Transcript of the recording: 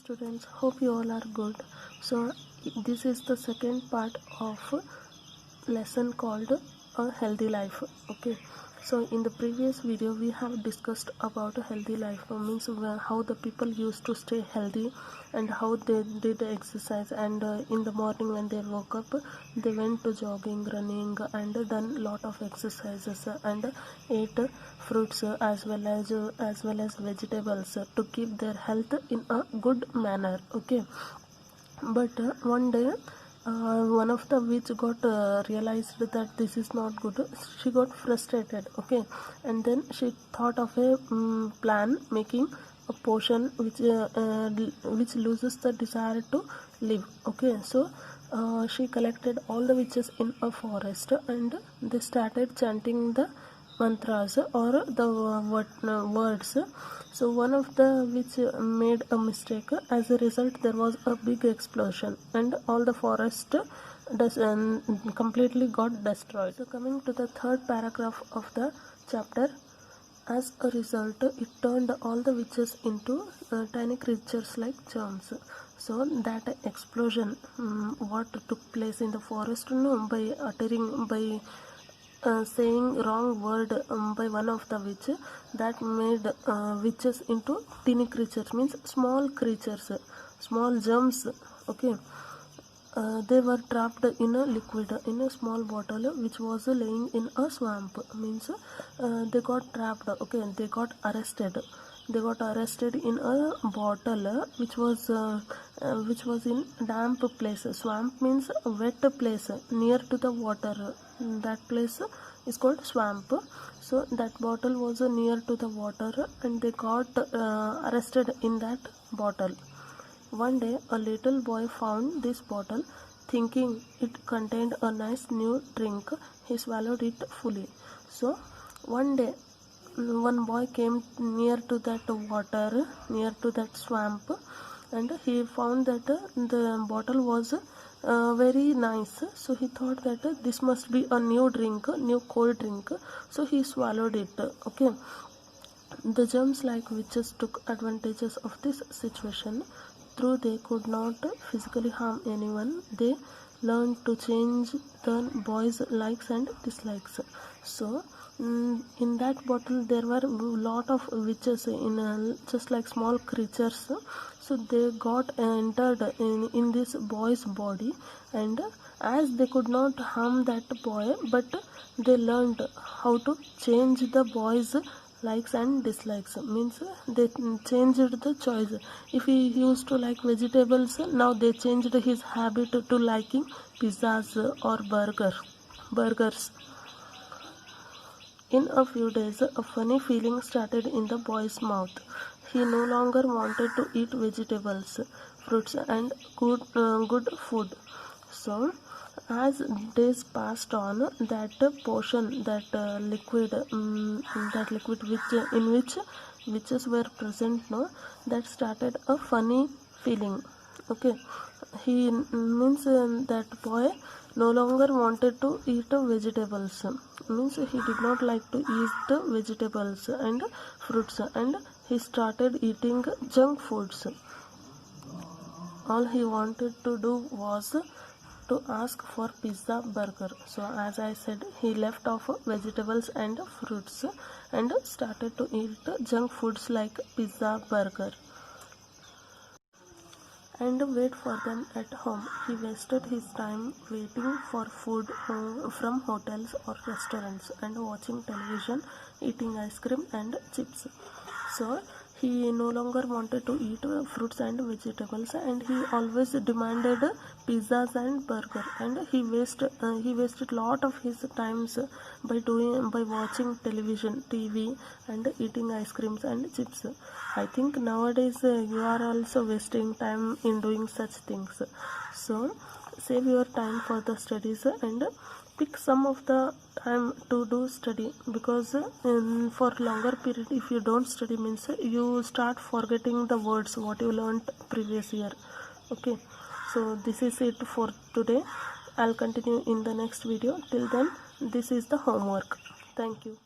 students, hope you all are good. So this is the second part of lesson called a healthy life. Okay, so in the previous video we have discussed about a healthy life, means how the people used to stay healthy and how they did exercise, and in the morning when they woke up they went to jogging, running, and done lot of exercises, and ate fruits as well as vegetables to keep their health in a good manner. Okay, but one day one of the witch got realized that this is not good. She got frustrated. Okay, and then she thought of a plan, making a potion which loses the desire to live. Okay, so she collected all the witches in a forest, and they started chanting the mantras or the words. So one of the witch made a mistake. As a result, there was a big explosion and all the forest completely got destroyed. So coming to the third paragraph of the chapter, as a result it turned all the witches into tiny creatures like germs. So that explosion, what took place in the forest, no, by saying wrong word by one of the witch, that made witches into teeny creatures, means small creatures, small germs. Okay, they were trapped in a liquid, in a small bottle which was laying in a swamp, means they got trapped. Okay, they got arrested. They got arrested in a bottle which was in damp place. Swamp means a wet place near to the water. That place is called swamp. So that bottle was near to the water, and they got arrested in that bottle. One day a little boy found this bottle. Thinking it contained a nice new drink, he swallowed it fully. So one day one boy came near to that water, near to that swamp, and he found that the bottle was very nice. So he thought that this must be a new drink, new cold drink. So he swallowed it. Okay, the germs like witches took advantages of this situation. Though they could not physically harm anyone, they learned to change the boys' likes and dislikes. So in that bottle there were a lot of witches, just like small creatures. So they got entered in this boy's body, and as they could not harm that boy, but they learned how to change the boy's likes and dislikes, means they changed the choice. If he used to like vegetables, now they changed his habit to liking pizzas or burgers. In a few days a funny feeling started in the boy's mouth. He no longer wanted to eat vegetables, fruits, and good food. So as days passed on, that potion, that liquid in which witches were present, no, that started a funny feeling. Okay, he means that boy no longer wanted to eat vegetables, means he did not like to eat vegetables and fruits, and he started eating junk foods. All he wanted to do was to ask for pizza, burger. So as I said, he left off vegetables and fruits and started to eat junk foods like pizza, burger, and wait for them at home. He wasted his time waiting for food from hotels or restaurants, and watching television, eating ice cream and chips. So he no longer wanted to eat fruits and vegetables, and he always demanded pizzas and burger, and he wasted lot of his times by watching television, TV, and eating ice creams and chips. I think nowadays you are also wasting time in doing such things. So save your time for the studies and pick some of the time to do study, because for longer period if you don't study, means you start forgetting the words what you learned previous year. Okay, so this is it for today. I'll continue in the next video. Till then, this is the homework. Thank you.